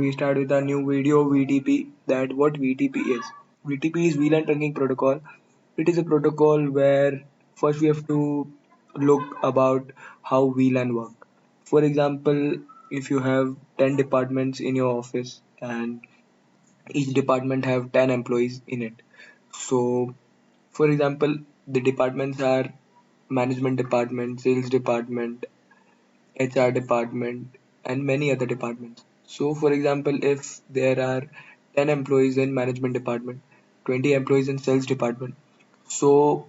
We start with a new video VTP. That what VTP is. VTP is VLAN trunking protocol. It is a protocol where first we have to look about how VLAN work. For example, if you have 10 departments in your office and each department have 10 employees in it. So for example, the departments are management department, sales department, HR department, and many other departments. So, for example, if there are 10 employees in management department, 20 employees in sales department, so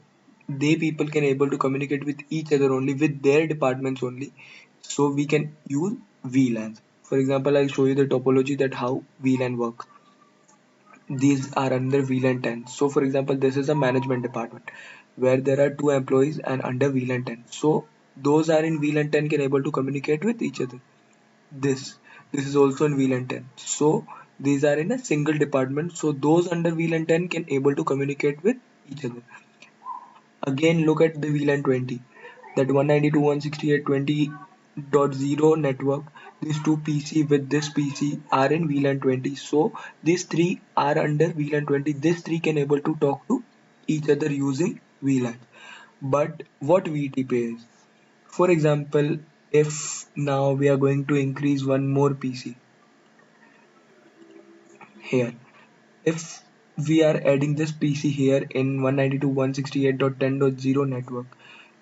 they people can able to communicate with each other only with their departments only. So we can use VLANs. For example, I'll show you the topology that how VLAN works. These are under VLAN 10. So for example, this is a management department where there are two employees and under VLAN 10. So those are in VLAN 10 can able to communicate with each other. This is also in VLAN 10. So these are in a single department. So those under VLAN 10 can able to communicate with each other. Again, look at the VLAN 20. That 192.168.20.0 network. These two PC with this PC are in VLAN 20. So these three are under VLAN 20. These three can able to talk to each other using VLAN. But what VTP is? For example, if now we are going to increase one more PC here, if we are adding this PC here in 192.168.10.0 network,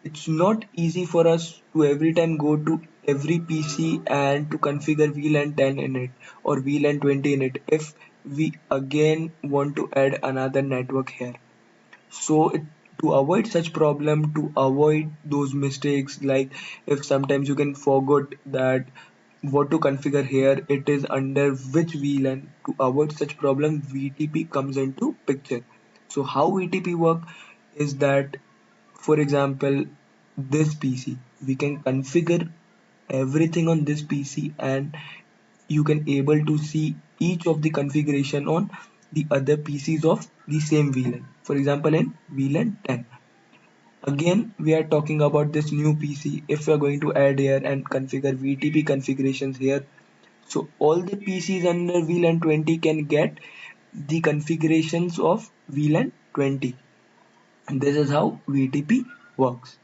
it's not easy for us to every time go to every PC and to configure VLAN 10 in it or VLAN 20 in it if we again want to add another network here. So to avoid such problem, to avoid those mistakes, like if sometimes you can forget that what to configure here, it is under which VLAN. To avoid such problem, VTP comes into picture. So how VTP work is that, for example, this PC, we can configure everything on this PC and you can able to see each of the configuration on the other PCs of the same VLAN. For example, in VLAN 10. Again, we are talking about this new PC. If we are going to add here and configure VTP configurations here, so all the PCs under VLAN 20 can get the configurations of VLAN 20. And this is how VTP works.